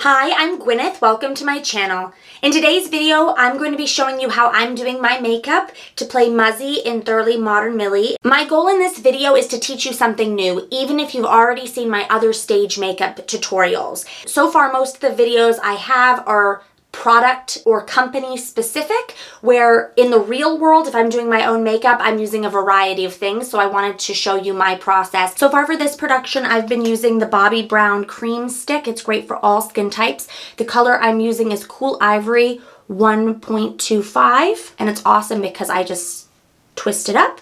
Hi, I'm Gwyneth. Welcome to my channel. In today's video, I'm going to be showing you how I'm doing my makeup to play Muzzy in Thoroughly Modern Millie. My goal in this video is to teach you something new, even if you've already seen my other stage makeup tutorials. So far, most of the videos I have are product or company specific, where in the real world, if I'm doing my own makeup, I'm using a variety of things, so I wanted to show you my process. So far for this production, I've been using the Bobbi Brown Cream Stick. It's great for all skin types. The color I'm using is Cool Ivory 1.25, and it's awesome because I just twist it up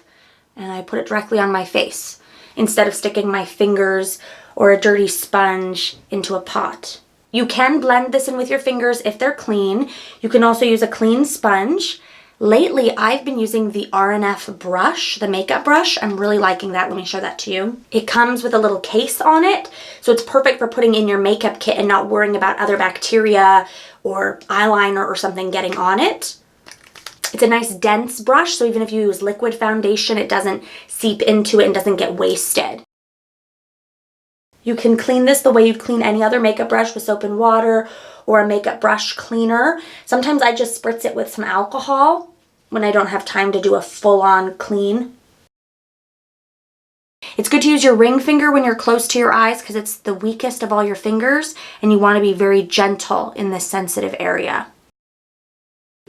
and I put it directly on my face instead of sticking my fingers or a dirty sponge into a pot. You can blend this in with your fingers if they're clean. You can also use a clean sponge. Lately, I've been using the R&F brush, the makeup brush. I'm really liking that. Let me show that to you. It comes with a little case on it, so it's perfect for putting in your makeup kit and not worrying about other bacteria or eyeliner or something getting on it. It's a nice dense brush, so even if you use liquid foundation, it doesn't seep into it and doesn't get wasted. You can clean this the way you'd clean any other makeup brush with soap and water or a makeup brush cleaner. Sometimes I just spritz it with some alcohol when I don't have time to do a full-on clean. It's good to use your ring finger when you're close to your eyes because it's the weakest of all your fingers and you want to be very gentle in this sensitive area.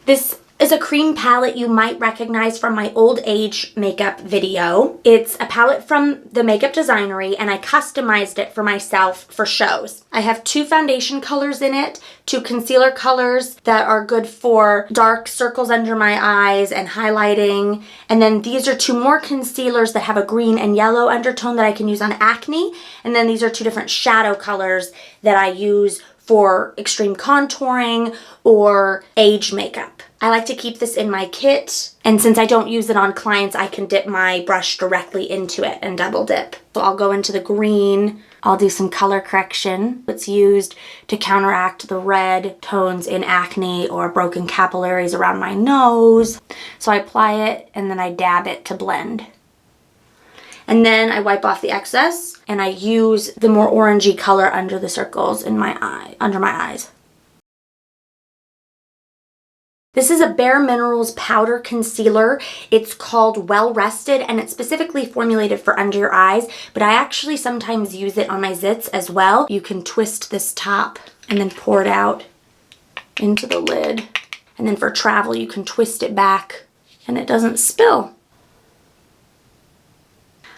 This is a cream palette you might recognize from my old age makeup video. It's a palette from the Makeup Designery and I customized it for myself for shows. I have two foundation colors in it, two concealer colors that are good for dark circles under my eyes and highlighting. And then these are two more concealers that have a green and yellow undertone that I can use on acne. And then these are two different shadow colors that I use for extreme contouring or age makeup. I like to keep this in my kit, and since I don't use it on clients, I can dip my brush directly into it and double dip. So I'll go into the green, I'll do some color correction. It's used to counteract the red tones in acne or broken capillaries around my nose. So I apply it and then I dab it to blend. And then I wipe off the excess and I use the more orangey color under the circles in my eye, under my eyes. This is a Bare Minerals powder concealer. It's called Well Rested and it's specifically formulated for under your eyes, but I actually sometimes use it on my zits as well. You can twist this top and then pour it out into the lid. And then for travel, you can twist it back and it doesn't spill.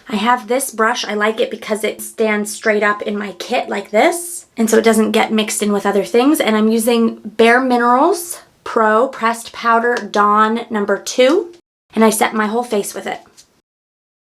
I have this brush. I like it because it stands straight up in my kit like this, and so it doesn't get mixed in with other things. And I'm using Bare Minerals Pro Pressed Powder Dawn number 2, and I set my whole face with it.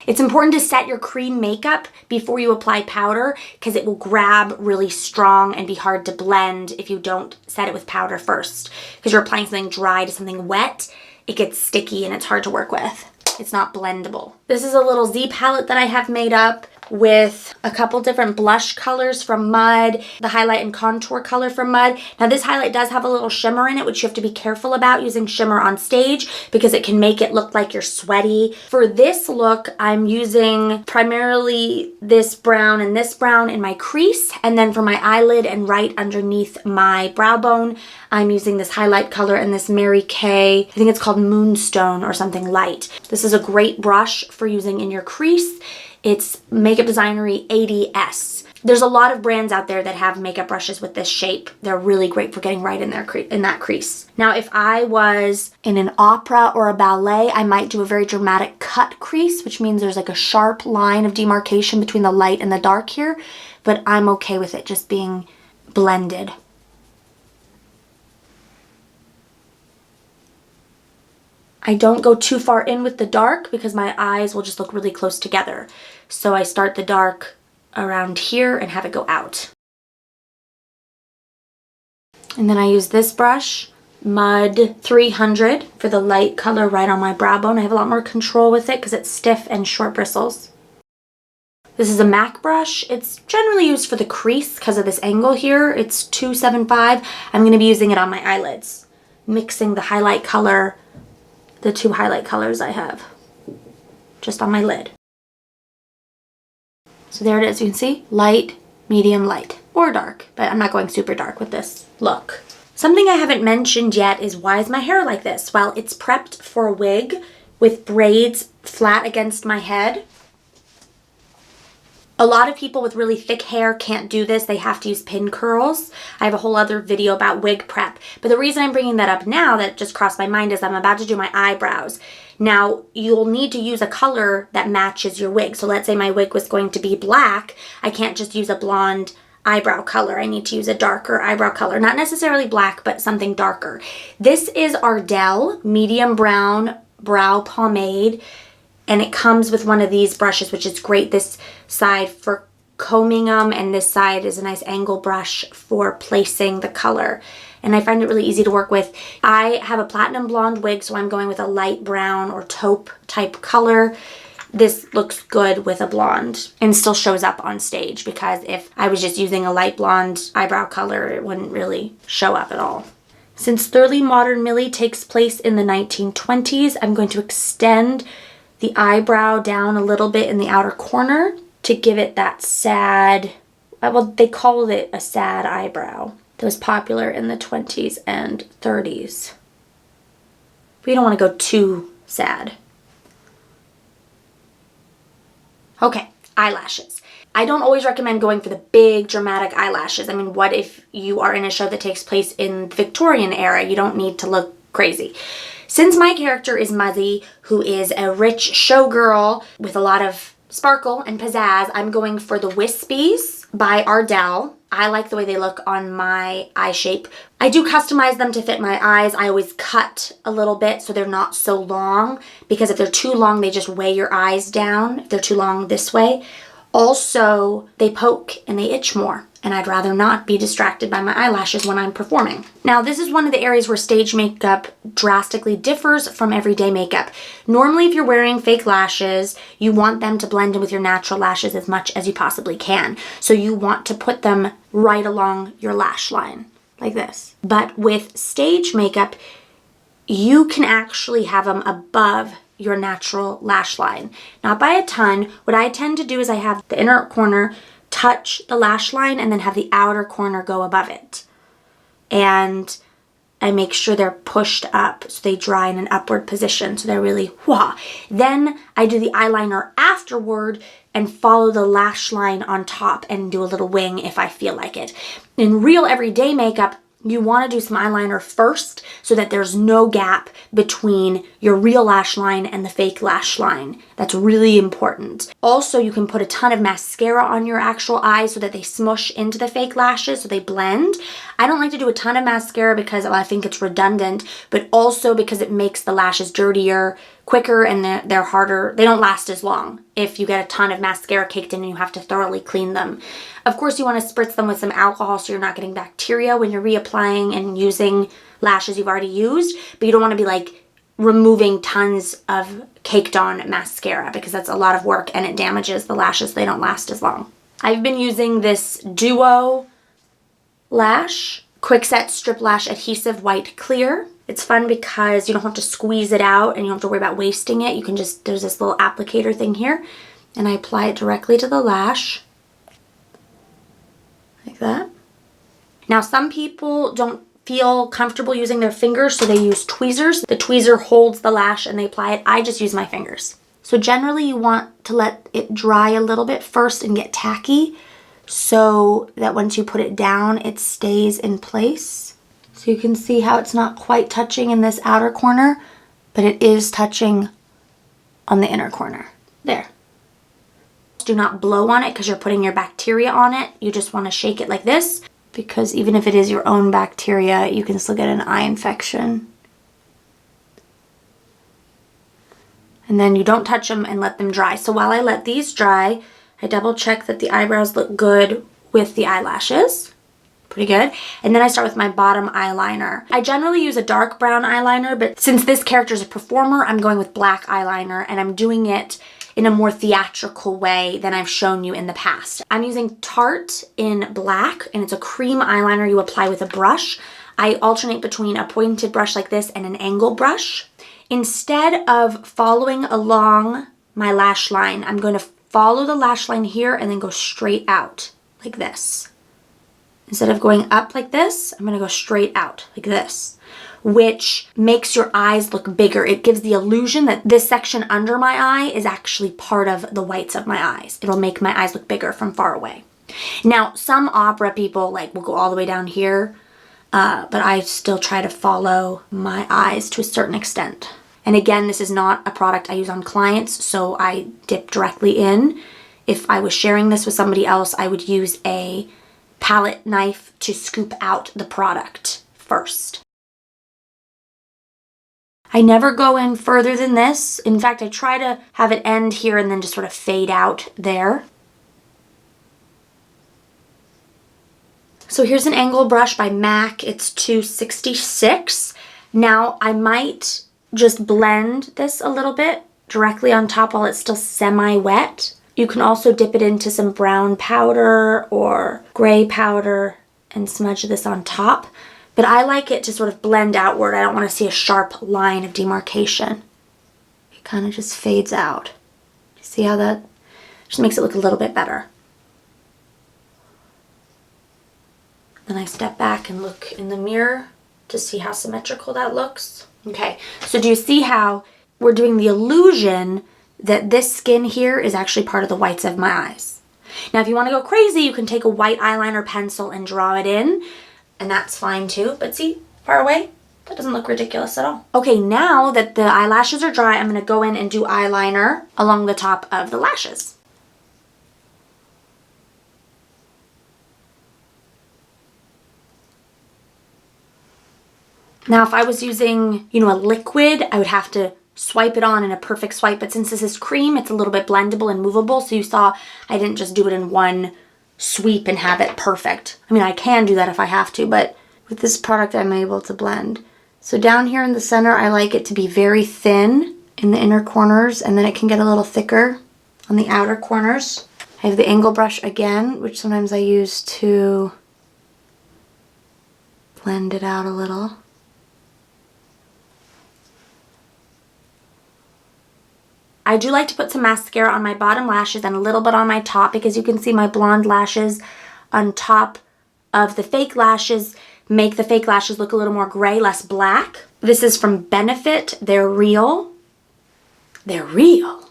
It's important to set your cream makeup before you apply powder because it will grab really strong and be hard to blend if you don't set it with powder first. Because you're applying something dry to something wet, it gets sticky and it's hard to work with. It's not blendable. This is a little Z palette that I have made up with a couple different blush colors from Mud, the highlight and contour color from Mud. Now this highlight does have a little shimmer in it, which you have to be careful about using shimmer on stage because it can make it look like you're sweaty. For this look, I'm using primarily this brown and this brown in my crease, and then for my eyelid and right underneath my brow bone, I'm using this highlight color and this Mary Kay, I think it's called Moonstone or something light. This is a great brush for using in your crease. It's Makeup Designery 80S. There's a lot of brands out there that have makeup brushes with this shape. They're really great for getting right in that crease. Now, if I was in an opera or a ballet, I might do a very dramatic cut crease, which means there's like a sharp line of demarcation between the light and the dark here, but I'm okay with it just being blended. I don't go too far in with the dark because my eyes will just look really close together. So I start the dark around here and have it go out. And then I use this brush, Mud 300, for the light color right on my brow bone. I have a lot more control with it because it's stiff and short bristles. This is a MAC brush. It's generally used for the crease because of this angle here. It's 275. I'm going to be using it on my eyelids, mixing the highlight color, the two highlight colors I have, just on my lid. So there it is, you can see, light, medium, light. or dark, but I'm not going super dark with this look. Something I haven't mentioned yet is why is my hair like this? Well, it's prepped for a wig with braids flat against my head. A lot of people with really thick hair can't do this. They have to use pin curls. I have a whole other video about wig prep. But the reason I'm bringing that up now, that just crossed my mind, is I'm about to do my eyebrows. Now, you'll need to use a color that matches your wig. So let's say my wig was going to be black. I can't just use a blonde eyebrow color. I need to use a darker eyebrow color. Not necessarily black, but something darker. This is Ardell Medium Brown Brow Pomade. And it comes with one of these brushes, which is great. This side for combing them, and this side is a nice angle brush for placing the color. And I find it really easy to work with. I have a platinum blonde wig, so I'm going with a light brown or taupe type color. This looks good with a blonde and still shows up on stage, because if I was just using a light blonde eyebrow color, it wouldn't really show up at all. Since Thoroughly Modern Millie takes place in the 1920s, I'm going to extend the eyebrow down a little bit in the outer corner to give it that sad, well, they called it a sad eyebrow. That was popular in the 20s and 30s. We don't want to go too sad. Okay, eyelashes. I don't always recommend going for the big dramatic eyelashes. I mean, what if you are in a show that takes place in the Victorian era? You don't need to look crazy. Since my character is Muzzy, who is a rich showgirl with a lot of sparkle and pizzazz, I'm going for the Wispies by Ardell. I like the way they look on my eye shape. I do customize them to fit my eyes. I always cut a little bit so they're not so long, because if they're too long, they just weigh your eyes down if they're too long this way. Also, they poke and they itch more, and I'd rather not be distracted by my eyelashes when I'm performing. Now, this is one of the areas where stage makeup drastically differs from everyday makeup. Normally, if you're wearing fake lashes, you want them to blend in with your natural lashes as much as you possibly can. So you want to put them right along your lash line, like this. But with stage makeup, you can actually have them above your natural lash line. Not by a ton. What I tend to do is I have the inner corner touch the lash line and then have the outer corner go above it. And I make sure they're pushed up so they dry in an upward position, so they're really wah. Then I do the eyeliner afterward and follow the lash line on top and do a little wing if I feel like it. In real everyday makeup, you want to do some eyeliner first so that there's no gap between your real lash line and the fake lash line. That's really important. Also, you can put a ton of mascara on your actual eyes so that they smush into the fake lashes so they blend. I don't like to do a ton of mascara because I think it's redundant, but also because it makes the lashes dirtier quicker, and they're harder. They don't last as long if you get a ton of mascara caked in and you have to thoroughly clean them. Of course, you want to spritz them with some alcohol so you're not getting bacteria when you're reapplying and using lashes you've already used, but you don't want to be like removing tons of caked on mascara, because that's a lot of work and it damages the lashes. They don't last as long. I've been using this Duo Lash Quickset Strip Lash Adhesive White Clear. It's fun because you don't have to squeeze it out and you don't have to worry about wasting it. You can just, there's this little applicator thing here, and I apply it directly to the lash. Like that. Now, some people don't feel comfortable using their fingers, so they use tweezers. The tweezer holds the lash and they apply it. I just use my fingers. So generally you want to let it dry a little bit first and get tacky, so that once you put it down, it stays in place. So you can see how it's not quite touching in this outer corner, but it is touching on the inner corner. There. Do not blow on it because you're putting your bacteria on it. You just want to shake it like this, because even if it is your own bacteria, you can still get an eye infection. And then you don't touch them and let them dry. So while I let these dry, I double check that the eyebrows look good with the eyelashes. Pretty good. And then I start with my bottom eyeliner. I generally use a dark brown eyeliner, but since this character is a performer, I'm going with black eyeliner, and I'm doing it in a more theatrical way than I've shown you in the past. I'm using Tart in black, and it's a cream eyeliner you apply with a brush. I alternate between a pointed brush like this and an angle brush. Instead of following along my lash line, I'm going to follow the lash line here and then go straight out like this. Instead of going up like this, I'm gonna go straight out like this, which makes your eyes look bigger. It gives the illusion that this section under my eye is actually part of the whites of my eyes. It'll make my eyes look bigger from far away. Now, some opera people like will go all the way down here, but I still try to follow my eyes to a certain extent. And again, this is not a product I use on clients, so I dip directly in. If I was sharing this with somebody else, I would use a palette knife to scoop out the product first. I never go in further than this. In fact, I try to have it end here and then just sort of fade out there. So here's an angle brush by MAC. It's 266. Now I might just blend this a little bit directly on top while it's still semi-wet. You can also dip it into some brown powder or gray powder and smudge this on top. But I like it to sort of blend outward. I don't want to see a sharp line of demarcation. It kind of just fades out. See how that just makes it look a little bit better. Then I step back and look in the mirror to see how symmetrical that looks. Okay, so do you see how we're doing the illusion that this skin here is actually part of the whites of my eyes? Now, if you want to go crazy, you can take a white eyeliner pencil and draw it in, and that's fine too. But see, far away, that doesn't look ridiculous at all. Okay, now that the eyelashes are dry, I'm going to go in and do eyeliner along the top of the lashes. Now, if I was using, a liquid, I would have to swipe it on in a perfect swipe. But since this is cream, it's a little bit blendable and movable. So you saw I didn't just do it in one sweep and have it perfect. I mean, I can do that if I have to, but with this product, I'm able to blend. So down here in the center, I like it to be very thin in the inner corners, and then it can get a little thicker on the outer corners. I have the angle brush again, which sometimes I use to blend it out a little. I do like to put some mascara on my bottom lashes and a little bit on my top, because you can see my blonde lashes on top of the fake lashes make the fake lashes look a little more gray, less black. This is from Benefit. They're real. They're real.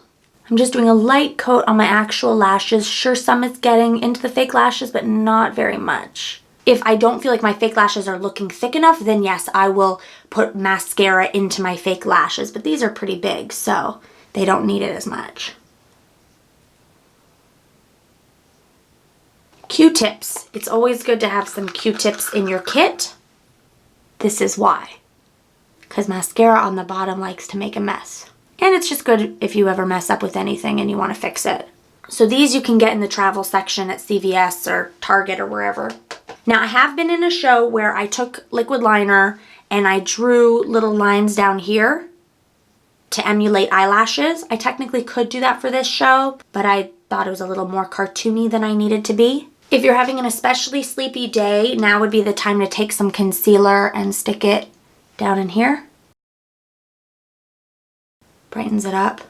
I'm just doing a light coat on my actual lashes. Sure, some is getting into the fake lashes, but not very much. If I don't feel like my fake lashes are looking thick enough, then yes, I will put mascara into my fake lashes, but these are pretty big, so they don't need it as much. Q-tips. It's always good to have some Q-tips in your kit. This is why. Because mascara on the bottom likes to make a mess. And it's just good if you ever mess up with anything and you want to fix it. So these you can get in the travel section at CVS or Target or wherever. Now, I have been in a show where I took liquid liner and I drew little lines down here to emulate eyelashes. I technically could do that for this show, but I thought it was a little more cartoony than I needed to be. If you're having an especially sleepy day, now would be the time to take some concealer and stick it down in here. Brightens it up.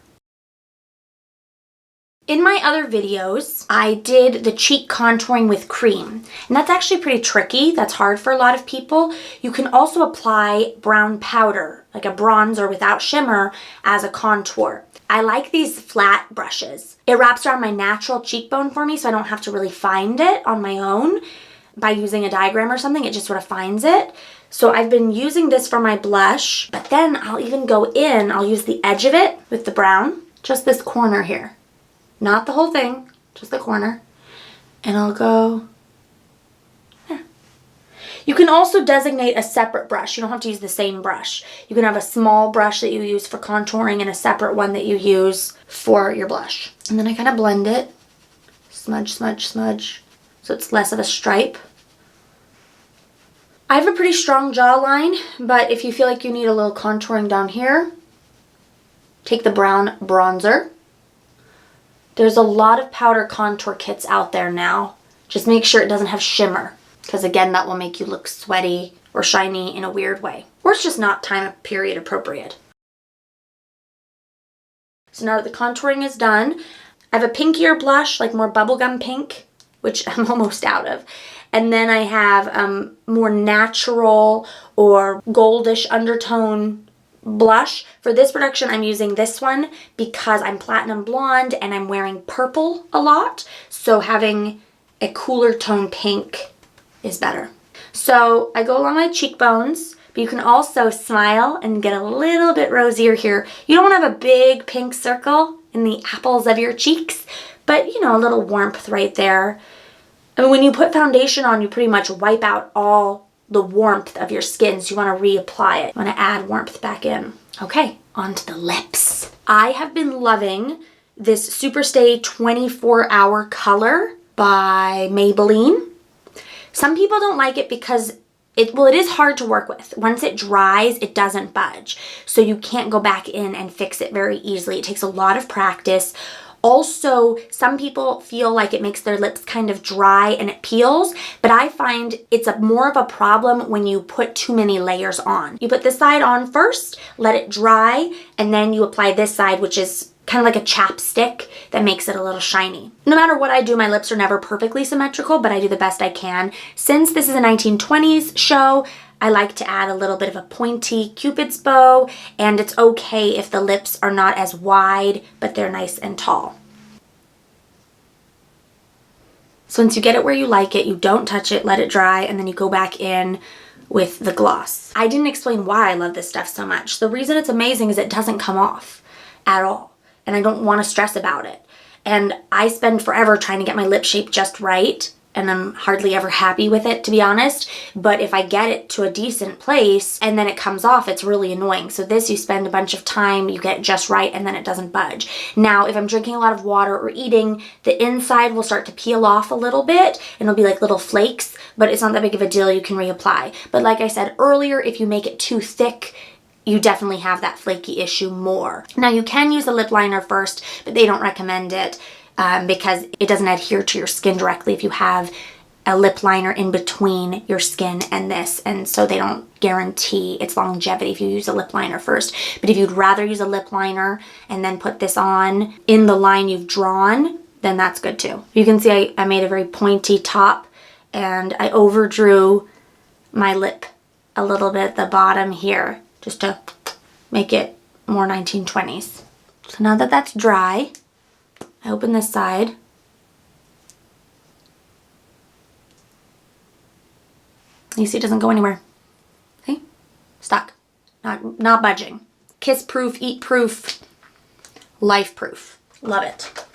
In my other videos, I did the cheek contouring with cream, and that's actually pretty tricky. That's hard for a lot of people. You can also apply brown powder, like a bronzer without shimmer, as a contour. I like these flat brushes. It wraps around my natural cheekbone for me, so I don't have to really find it on my own by using a diagram or something. It just sort of finds it. So I've been using this for my blush, but then I'll even go in, I'll use the edge of it with the brown, just this corner here. Not the whole thing, just the corner. And I'll go there. You can also designate a separate brush. You don't have to use the same brush. You can have a small brush that you use for contouring and a separate one that you use for your blush. And then I kind of blend it. Smudge, smudge, smudge. So it's less of a stripe. I have a pretty strong jawline, but if you feel like you need a little contouring down here, take the brown bronzer. There's a lot of powder contour kits out there now. Just make sure it doesn't have shimmer, because again, that will make you look sweaty or shiny in a weird way. Or it's just not time period appropriate. So now that the contouring is done, I have a pinkier blush, like more bubblegum pink, which I'm almost out of. And then I have more natural or goldish undertone blush. For this production, I'm using this one because I'm platinum blonde and I'm wearing purple a lot. So having a cooler tone pink is better. So I go along my cheekbones, but you can also smile and get a little bit rosier here. You don't want to have a big pink circle in the apples of your cheeks, but you know, a little warmth right there. I mean, when you put foundation on, you pretty much wipe out all the warmth of your skin, so you want to reapply it. You want to add warmth back in. Okay, on to the lips. I have been loving this Superstay 24-Hour Color by Maybelline. Some people don't like it because it is hard to work with. Once it dries, it doesn't budge. So you can't go back in and fix it very easily. It takes a lot of practice. Also, some people feel like it makes their lips kind of dry and it peels, but I find it's more of a problem when you put too many layers on. You put this side on first, let it dry, and then you apply this side, which is kind of like a chapstick that makes it a little shiny. No matter what I do, my lips are never perfectly symmetrical, but I do the best I can. Since this is a 1920s show, I like to add a little bit of a pointy Cupid's bow, and it's okay if the lips are not as wide, but they're nice and tall. So once you get it where you like it, you don't touch it, let it dry, and then you go back in with the gloss. I didn't explain why I love this stuff so much. The reason it's amazing is it doesn't come off at all, and I don't want to stress about it. And I spend forever trying to get my lip shape just right, and I'm hardly ever happy with it, to be honest. But if I get it to a decent place and then it comes off, it's really annoying. So this, you spend a bunch of time, you get it just right, and then it doesn't budge. Now, if I'm drinking a lot of water or eating, the inside will start to peel off a little bit, and it'll be like little flakes, but it's not that big of a deal. You can reapply. But like I said earlier, if you make it too thick, you definitely have that flaky issue more. Now, you can use a lip liner first, but they don't recommend it. Because it doesn't adhere to your skin directly if you have a lip liner in between your skin and this, and so they don't guarantee its longevity if you use a lip liner first. But if you'd rather use a lip liner and then put this on in the line you've drawn, then that's good too. You can see I made a very pointy top, and I overdrew my lip a little bit at the bottom here just to make it more 1920s. So now that that's dry, I open this side. You see it doesn't go anywhere. See? Stuck. Not budging. Kiss proof, eat proof, life proof. Love it.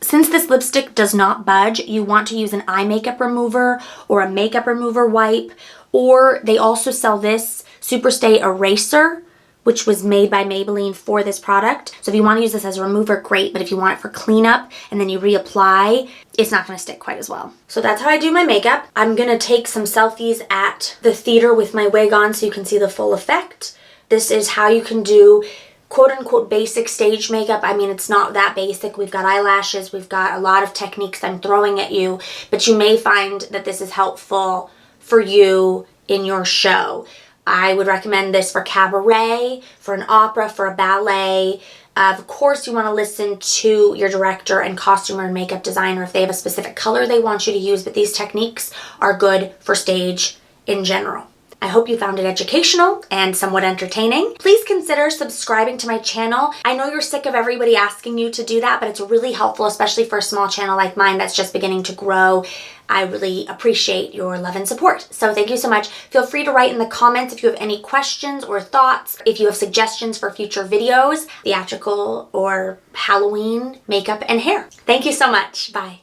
Since this lipstick does not budge, you want to use an eye makeup remover or a makeup remover wipe, or they also sell this Superstay Eraser, which was made by Maybelline for this product. So if you want to use this as a remover, great, but if you want it for cleanup and then you reapply, it's not going to stick quite as well. So that's how I do my makeup. I'm going to take some selfies at the theater with my wig on so you can see the full effect. This is how you can do quote-unquote basic stage makeup. I mean, it's not that basic. We've got eyelashes, we've got a lot of techniques I'm throwing at you, but you may find that this is helpful for you in your show. I would recommend this for cabaret, for an opera, for a ballet. Of course, you want to listen to your director and costumer and makeup designer if they have a specific color they want you to use, but these techniques are good for stage in general. I hope you found it educational and somewhat entertaining. Please consider subscribing to my channel. I know you're sick of everybody asking you to do that, but it's really helpful, especially for a small channel like mine that's just beginning to grow. I really appreciate your love and support. So thank you so much. Feel free to write in the comments if you have any questions or thoughts, if you have suggestions for future videos, theatrical or Halloween makeup and hair. Thank you so much. Bye.